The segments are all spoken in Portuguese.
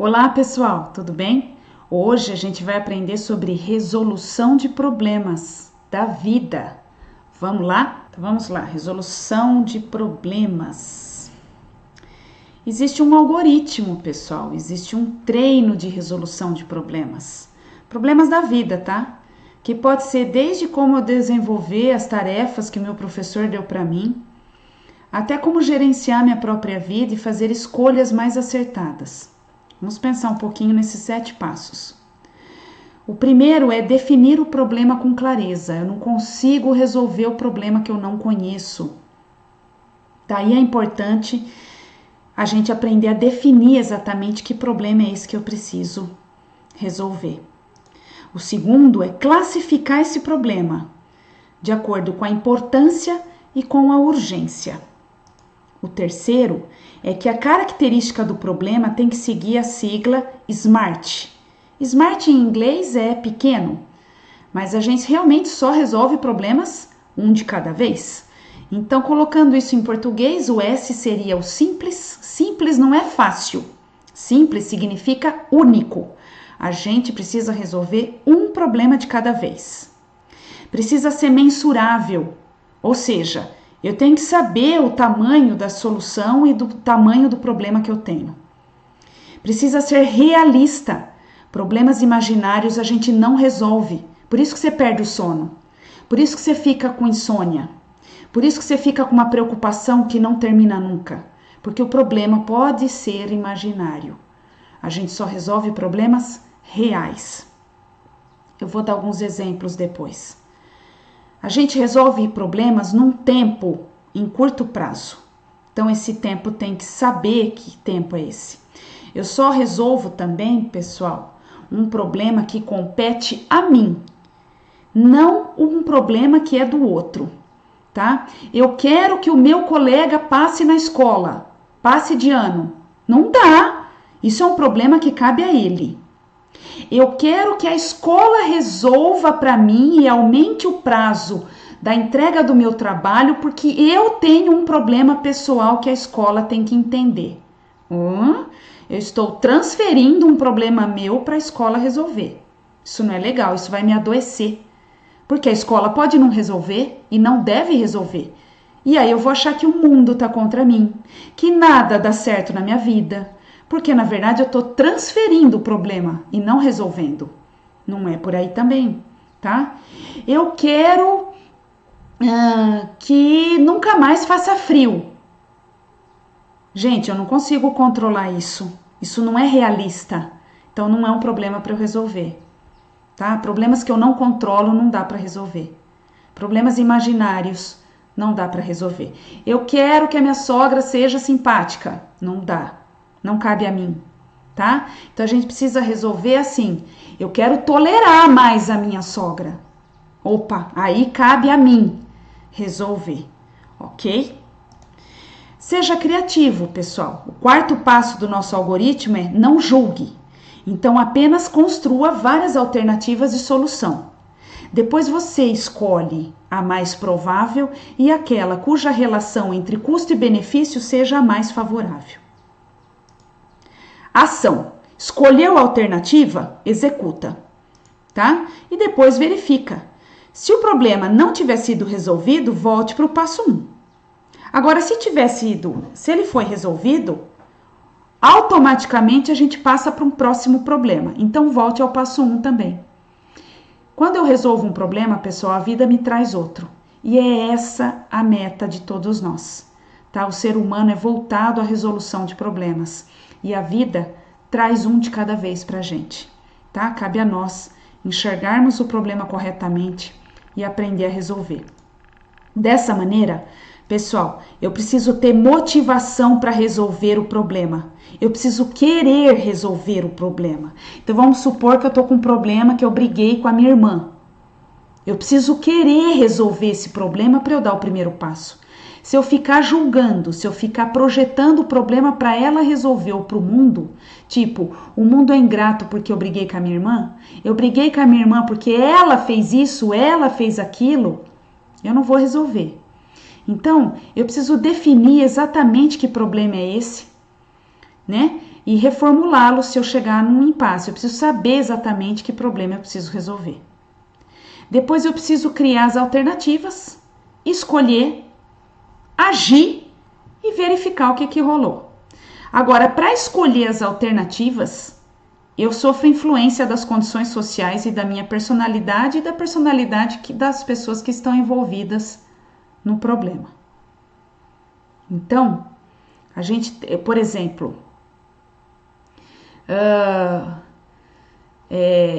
Olá pessoal, tudo bem? Hoje a gente vai aprender sobre resolução de problemas da vida. Vamos lá? Então vamos lá, resolução de problemas. Existe um algoritmo, pessoal, existe um treino de resolução de problemas. Problemas da vida, tá? Que pode ser desde como eu desenvolver as tarefas que meu professor deu para mim, até como gerenciar minha própria vida e fazer escolhas mais acertadas. Vamos pensar um pouquinho nesses 7 passos. O primeiro é definir o problema com clareza. Eu não consigo resolver o problema que eu não conheço. Daí é importante a gente aprender a definir exatamente que problema é esse que eu preciso resolver. O segundo é classificar esse problema de acordo com a importância e com a urgência. O terceiro é que a característica do problema tem que seguir a sigla SMART. SMART em inglês é pequeno, mas a gente realmente só resolve problemas um de cada vez. Então, colocando isso em português, o S seria o simples. Simples não é fácil. Simples significa único. A gente precisa resolver um problema de cada vez. Precisa ser mensurável, ou seja, eu tenho que saber o tamanho da solução e do tamanho do problema que eu tenho. Precisa ser realista. Problemas imaginários a gente não resolve. Por isso que você perde o sono. Por isso que você fica com insônia. Por isso que você fica com uma preocupação que não termina nunca. Porque o problema pode ser imaginário. A gente só resolve problemas reais. Eu vou dar alguns exemplos depois. A gente resolve problemas num tempo, em curto prazo. Então, esse tempo tem que saber que tempo é esse. Eu só resolvo também, pessoal, um problema que compete a mim, não um problema que é do outro, tá? Eu quero que o meu colega passe na escola, passe de ano. Não dá. Isso é um problema que cabe a ele. Eu quero que a escola resolva para mim e aumente o prazo da entrega do meu trabalho, porque eu tenho um problema pessoal que a escola tem que entender. Eu estou transferindo um problema meu para a escola resolver. Isso não é legal, isso vai me adoecer. Porque a escola pode não resolver e não deve resolver. E aí eu vou achar que o mundo está contra mim, que nada dá certo na minha vida. Porque, na verdade, eu estou transferindo o problema e não resolvendo. Não é por aí também, tá? Eu quero que nunca mais faça frio. Gente, eu não consigo controlar isso. Isso não é realista. Então, não é um problema para eu resolver, tá? Problemas que eu não controlo não dá para resolver. Problemas imaginários não dá para resolver. Eu quero que a minha sogra seja simpática. Não dá. Não cabe a mim, tá? Então a gente precisa resolver assim. Eu quero tolerar mais a minha sogra. Opa, aí cabe a mim resolver, ok? Seja criativo, pessoal. O quarto passo do nosso algoritmo é não julgue. Então apenas construa várias alternativas de solução. Depois você escolhe a mais provável e aquela cuja relação entre custo e benefício seja a mais favorável. Ação. Escolheu a alternativa? Executa, tá? E depois verifica. Se o problema não tiver sido resolvido, volte para o passo 1. Agora, se ele foi resolvido, automaticamente a gente passa para um próximo problema. Então, volte ao passo 1 também. Quando eu resolvo um problema, pessoal, a vida me traz outro. E é essa a meta de todos nós, tá? O ser humano é voltado à resolução de problemas. E a vida traz um de cada vez pra gente, tá? Cabe a nós enxergarmos o problema corretamente e aprender a resolver. Dessa maneira, pessoal, eu preciso ter motivação para resolver o problema. Eu preciso querer resolver o problema. Então, vamos supor que eu tô com um problema que eu briguei com a minha irmã. Eu preciso querer resolver esse problema para eu dar o primeiro passo. Se eu ficar julgando, se eu ficar projetando o problema para ela resolver ou para o mundo, tipo, o mundo é ingrato porque eu briguei com a minha irmã, eu briguei com a minha irmã porque ela fez isso, ela fez aquilo, eu não vou resolver. Então, eu preciso definir exatamente que problema é esse, né? e reformulá-lo se eu chegar num impasse. Eu preciso saber exatamente que problema eu preciso resolver. Depois eu preciso criar as alternativas, escolher, agir e verificar o que rolou. Agora, para escolher as alternativas, eu sofro influência das condições sociais e da minha personalidade e da personalidade das pessoas que estão envolvidas no problema. Então, a gente, por exemplo,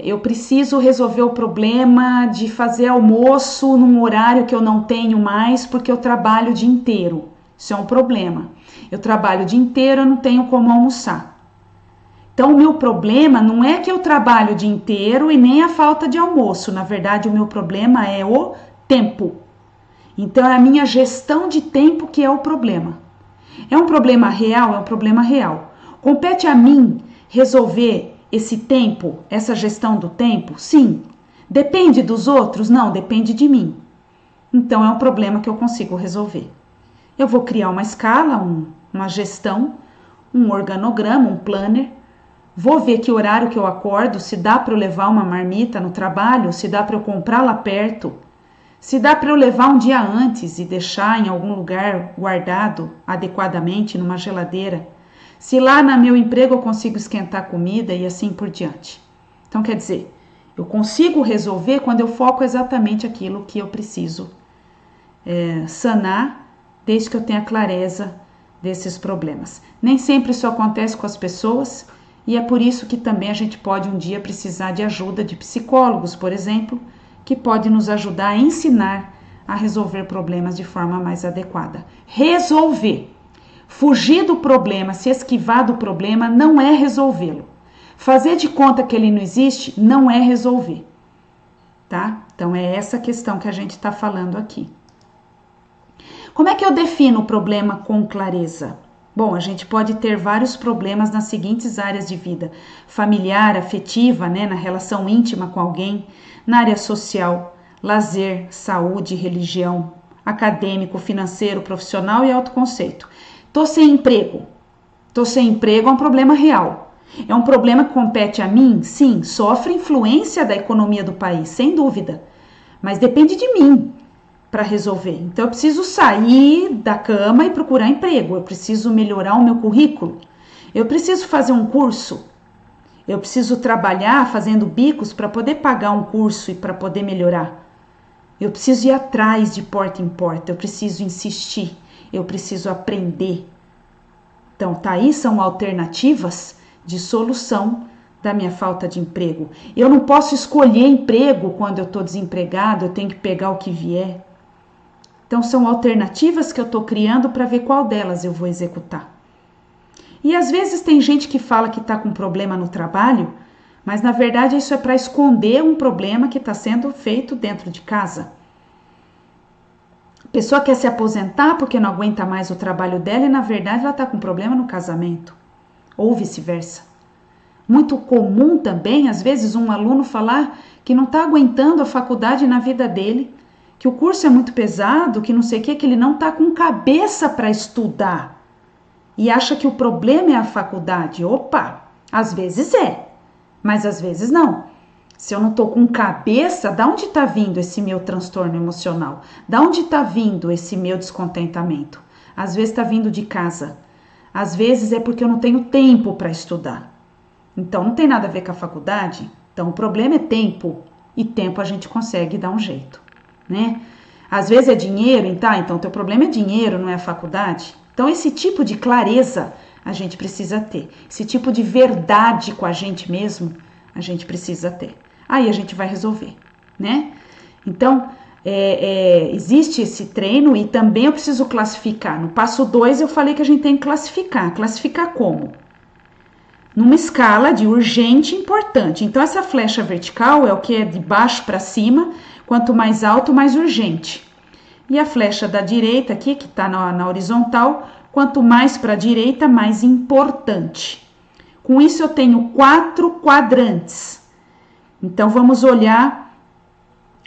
eu preciso resolver o problema de fazer almoço num horário que eu não tenho mais porque eu trabalho o dia inteiro. Isso é um problema. Eu trabalho o dia inteiro, eu não tenho como almoçar. Então, o meu problema não é que eu trabalho o dia inteiro e nem a falta de almoço. Na verdade, o meu problema é o tempo. Então, é a minha gestão de tempo que é o problema. É um problema real? É um problema real. Compete a mim resolver esse tempo, essa gestão do tempo? Sim. Depende dos outros? Não, depende de mim. Então, é um problema que eu consigo resolver. Eu vou criar uma escala, uma gestão, um organograma, um planner. Vou ver que horário que eu acordo, se dá para eu levar uma marmita no trabalho, se dá para eu comprar lá perto, se dá para eu levar um dia antes e deixar em algum lugar guardado adequadamente numa geladeira, se lá no meu emprego eu consigo esquentar comida e assim por diante. Então, quer dizer, eu consigo resolver quando eu foco exatamente aquilo que eu preciso sanar, desde que eu tenha clareza desses problemas. Nem sempre isso acontece com as pessoas e é por isso que também a gente pode um dia precisar de ajuda de psicólogos, por exemplo, que pode nos ajudar a ensinar a resolver problemas de forma mais adequada. Resolver. Fugir do problema, se esquivar do problema, não é resolvê-lo. Fazer de conta que ele não existe, não é resolver. Tá? Então, é essa questão que a gente está falando aqui. Como é que eu defino o problema com clareza? Bom, a gente pode ter vários problemas nas seguintes áreas de vida: familiar, afetiva, né, na relação íntima com alguém, na área social, lazer, saúde, religião, acadêmico, financeiro, profissional e autoconceito. Tô sem emprego. Tô sem emprego é um problema real. É um problema que compete a mim? Sim, sofre influência da economia do país, sem dúvida. Mas depende de mim para resolver. Então, eu preciso sair da cama e procurar emprego. Eu preciso melhorar o meu currículo. Eu preciso fazer um curso. Eu preciso trabalhar fazendo bicos para poder pagar um curso e para poder melhorar. Eu preciso ir atrás de porta em porta. Eu preciso insistir. Eu preciso aprender. Então, tá aí, são alternativas de solução da minha falta de emprego. Eu não posso escolher emprego quando eu estou desempregado, eu tenho que pegar o que vier. Então, são alternativas que eu estou criando para ver qual delas eu vou executar. E às vezes tem gente que fala que está com problema no trabalho, mas na verdade isso é para esconder um problema que está sendo feito dentro de casa. A pessoa quer se aposentar porque não aguenta mais o trabalho dela e na verdade ela está com problema no casamento, ou vice-versa. Muito comum também, às vezes, um aluno falar que não está aguentando a faculdade na vida dele, que o curso é muito pesado, que não sei o que ele não está com cabeça para estudar e acha que o problema é a faculdade. Opa, às vezes é, mas às vezes não. Se eu não estou com cabeça, da onde está vindo esse meu transtorno emocional? Da onde está vindo esse meu descontentamento? Às vezes está vindo de casa, às vezes é porque eu não tenho tempo para estudar. Então não tem nada a ver com a faculdade. Então o problema é tempo, e tempo a gente consegue dar um jeito, né? Às vezes é dinheiro, então teu problema é dinheiro, não é a faculdade. Então esse tipo de clareza a gente precisa ter, esse tipo de verdade com a gente mesmo a gente precisa ter. Aí a gente vai resolver, né? Então existe esse treino e também eu preciso classificar. No passo 2 eu falei que a gente tem que classificar. Classificar como? Numa escala de urgente e importante. Então essa flecha vertical é o que é de baixo para cima, quanto mais alto, mais urgente. E a flecha da direita aqui, que está na horizontal, quanto mais para a direita, mais importante. Com isso eu tenho 4 quadrantes. Então vamos olhar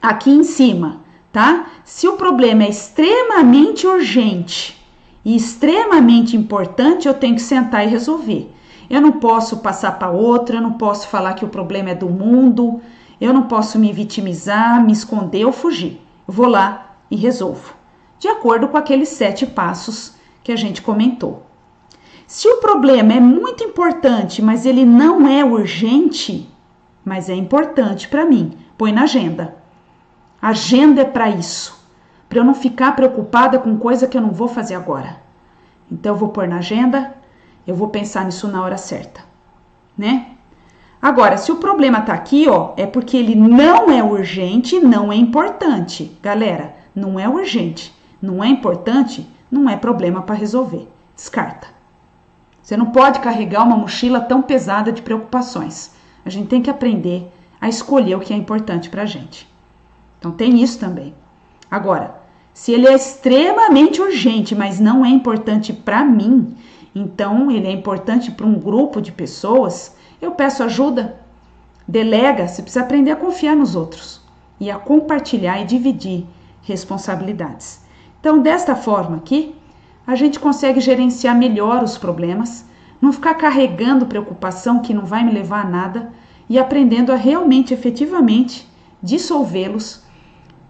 aqui em cima, tá? Se o problema é extremamente urgente e extremamente importante, eu tenho que sentar e resolver. eu não posso passar para outra, eu não posso falar que o problema é do mundo, eu não posso me vitimizar, me esconder ou fugir. Eu vou lá e resolvo, de acordo com aqueles 7 passos que a gente comentou. Se o problema é muito importante, mas ele não é urgente, mas é importante para mim, põe na agenda. A agenda é para isso, para eu não ficar preocupada com coisa que eu não vou fazer agora. Então eu vou pôr na agenda, eu vou pensar nisso na hora certa, né? Agora, se o problema tá aqui, ó, é porque ele não é urgente, não é importante. Galera, não é urgente, não é importante, não é problema para resolver. Descarta. Você não pode carregar uma mochila tão pesada de preocupações. A gente tem que aprender a escolher o que é importante pra gente. Então tem isso também. Agora, se ele é extremamente urgente, mas não é importante para mim, então ele é importante para um grupo de pessoas, eu peço ajuda, delega, você precisa aprender a confiar nos outros e a compartilhar e dividir responsabilidades. Então, desta forma aqui, a gente consegue gerenciar melhor os problemas, não ficar carregando preocupação que não vai me levar a nada e aprendendo a realmente, efetivamente, dissolvê-los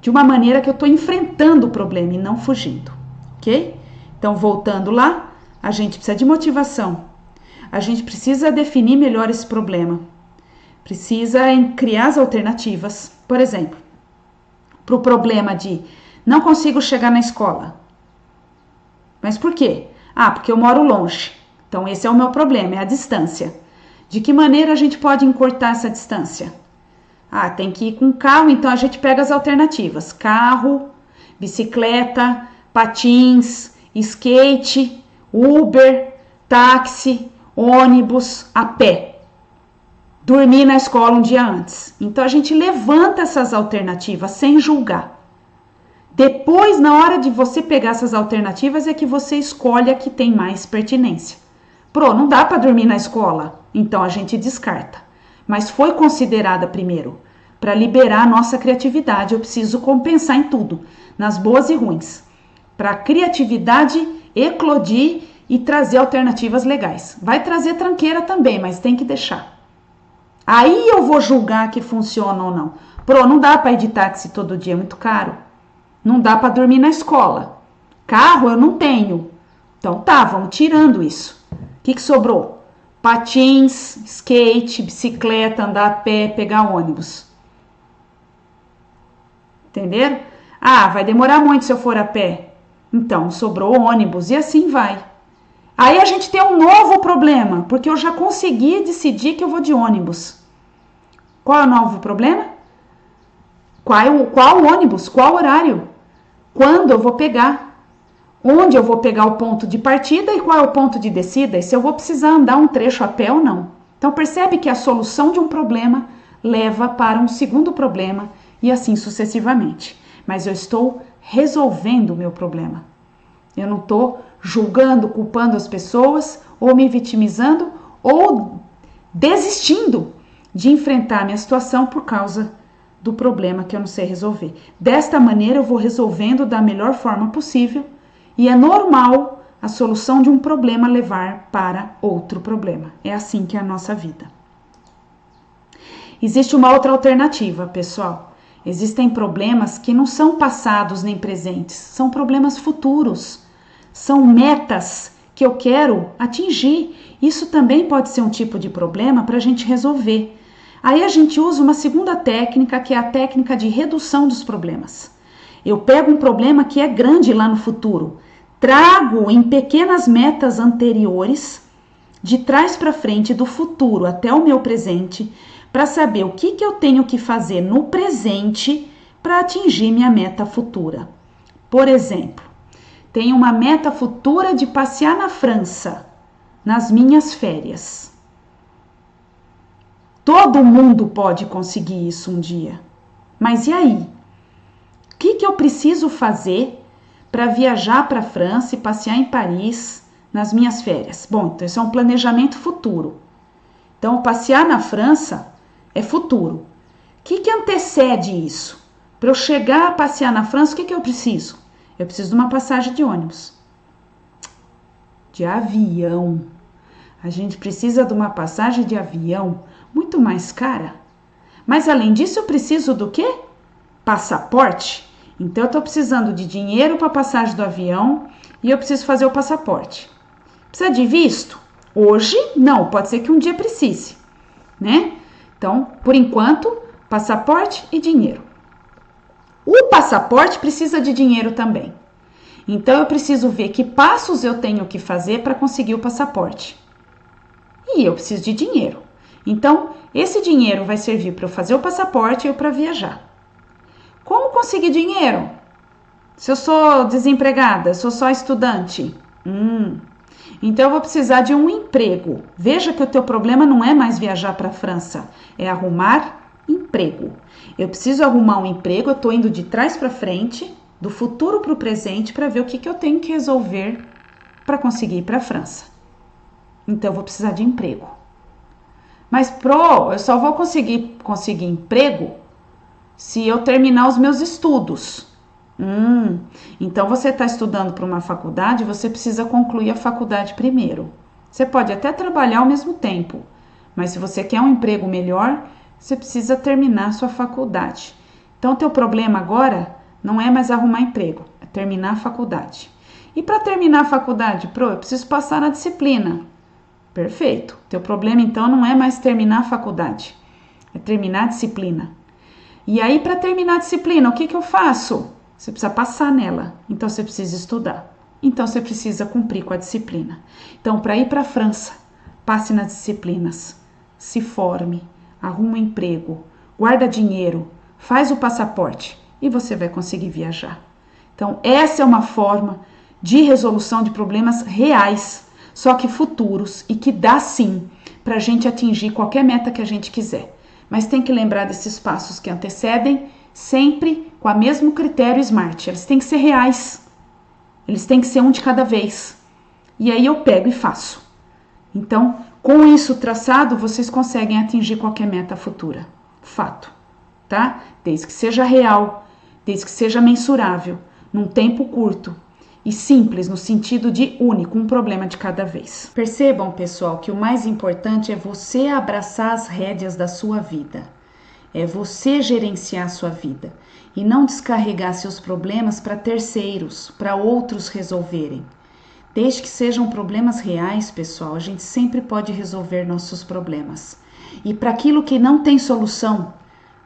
de uma maneira que eu estou enfrentando o problema e não fugindo, ok? Então, voltando lá, a gente precisa de motivação, a gente precisa definir melhor esse problema, precisa criar as alternativas. Por exemplo, para o problema de não consigo chegar na escola. Mas por quê? Ah, porque eu moro longe. Então, esse é o meu problema, é a distância. De que maneira a gente pode encurtar essa distância? Ah, tem que ir com carro, então a gente pega as alternativas. Carro, bicicleta, patins, skate, Uber, táxi, ônibus, a pé. Dormir na escola um dia antes. Então a gente levanta essas alternativas sem julgar. Depois, na hora de você pegar essas alternativas, é que você escolhe a que tem mais pertinência. Não dá para dormir na escola, então a gente descarta. Mas foi considerada primeiro. Para liberar a nossa criatividade, eu preciso compensar em tudo, nas boas e ruins. Para a criatividade eclodir e trazer alternativas legais. Vai trazer tranqueira também, mas tem que deixar. Aí eu vou julgar que funciona ou não. Não dá para ir de táxi todo dia, é muito caro. Não dá para dormir na escola. Carro eu não tenho. Então tá, vamos tirando isso. O que sobrou? Patins, skate, bicicleta, andar a pé, pegar ônibus. Entenderam? Ah, vai demorar muito se eu for a pé. Então, sobrou ônibus e assim vai. Aí a gente tem um novo problema, porque eu já consegui decidir que eu vou de ônibus. Qual é o novo problema? Qual ônibus? Qual horário? Quando eu vou pegar? Onde eu vou pegar o ponto de partida e qual é o ponto de descida? E se eu vou precisar andar um trecho a pé ou não? Então percebe que a solução de um problema leva para um segundo problema e assim sucessivamente. Mas eu estou resolvendo o meu problema. Eu não estou julgando, culpando as pessoas ou me vitimizando ou desistindo de enfrentar a minha situação por causa do problema que eu não sei resolver. Desta maneira eu vou resolvendo da melhor forma possível e é normal a solução de um problema levar para outro problema. É assim que é a nossa vida. Existe uma outra alternativa, pessoal. Existem problemas que não são passados nem presentes, são problemas futuros. São metas que eu quero atingir. Isso também pode ser um tipo de problema para a gente resolver. Aí a gente usa uma segunda técnica, que é a técnica de redução dos problemas. Eu pego um problema que é grande lá no futuro, trago em pequenas metas anteriores, de trás para frente, do futuro até o meu presente, para saber o que eu tenho que fazer no presente para atingir minha meta futura. Por exemplo, tenho uma meta futura de passear na França, nas minhas férias. Todo mundo pode conseguir isso um dia. Mas e aí? O que eu preciso fazer para viajar para a França e passear em Paris nas minhas férias? Bom, então isso é um planejamento futuro. Então, passear na França é futuro. O que antecede isso? Para eu chegar a passear na França, o que eu preciso? Eu preciso de uma passagem de ônibus. De avião. A gente precisa de uma passagem de avião muito mais cara. Mas além disso, eu preciso do quê? Passaporte. Então, eu estou precisando de dinheiro para a passagem do avião e eu preciso fazer o passaporte. Precisa de visto? Hoje, não. Pode ser que um dia precise, né? Então, por enquanto, passaporte e dinheiro. O passaporte precisa de dinheiro também. Então, eu preciso ver que passos eu tenho que fazer para conseguir o passaporte. E eu preciso de dinheiro. Então, esse dinheiro vai servir para eu fazer o passaporte e para viajar. Como conseguir dinheiro? Se eu sou desempregada, sou só estudante. Então, eu vou precisar de um emprego. Veja que o teu problema não é mais viajar para a França, é arrumar emprego. Eu preciso arrumar um emprego, eu estou indo de trás para frente, do futuro para o presente, para ver o que eu tenho que resolver para conseguir ir para a França. Então, eu vou precisar de emprego. Mas, eu só vou conseguir emprego se eu terminar os meus estudos. Então, você está estudando para uma faculdade, você precisa concluir a faculdade primeiro. Você pode até trabalhar ao mesmo tempo, mas se você quer um emprego melhor, você precisa terminar a sua faculdade. Então, o teu problema agora não é mais arrumar emprego, é terminar a faculdade. E para terminar a faculdade, eu preciso passar na disciplina. Perfeito. Teu problema, então, não é mais terminar a faculdade, é terminar a disciplina. E aí, para terminar a disciplina, o que eu faço? Você precisa passar nela, então você precisa estudar. Então, você precisa cumprir com a disciplina. Então, para ir para a França, passe nas disciplinas, se forme, arruma um emprego, guarda dinheiro, faz o passaporte e você vai conseguir viajar. Então, essa é uma forma de resolução de problemas reais, só que futuros e que dá sim para a gente atingir qualquer meta que a gente quiser. Mas tem que lembrar desses passos que antecedem, sempre com o mesmo critério SMART. Eles têm que ser reais, eles têm que ser um de cada vez. E aí eu pego e faço. Então, com isso traçado, vocês conseguem atingir qualquer meta futura. Fato, tá? Desde que seja real, desde que seja mensurável, num tempo curto e simples no sentido de único, um problema de cada vez. Percebam, pessoal, que o mais importante é você abraçar as rédeas da sua vida. É você gerenciar a sua vida e não descarregar seus problemas para terceiros, para outros resolverem. Desde que sejam problemas reais, pessoal, a gente sempre pode resolver nossos problemas. E para aquilo que não tem solução,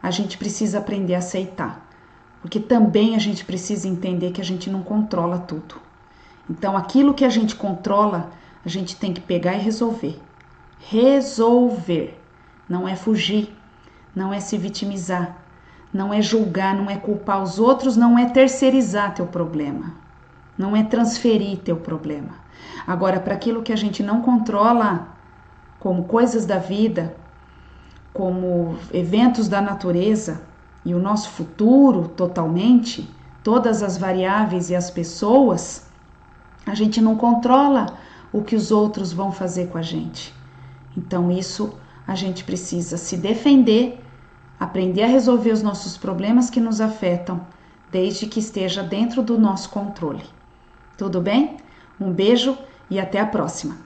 a gente precisa aprender a aceitar. Porque também a gente precisa entender que a gente não controla tudo. Então, aquilo que a gente controla, a gente tem que pegar e resolver. Resolver. Não é fugir, não é se vitimizar, não é julgar, não é culpar os outros, não é terceirizar teu problema, não é transferir teu problema. Agora, para aquilo que a gente não controla, como coisas da vida, como eventos da natureza, e o nosso futuro totalmente, todas as variáveis e as pessoas, a gente não controla o que os outros vão fazer com a gente. Então, isso a gente precisa se defender, aprender a resolver os nossos problemas que nos afetam, desde que esteja dentro do nosso controle. Tudo bem? Um beijo e até a próxima!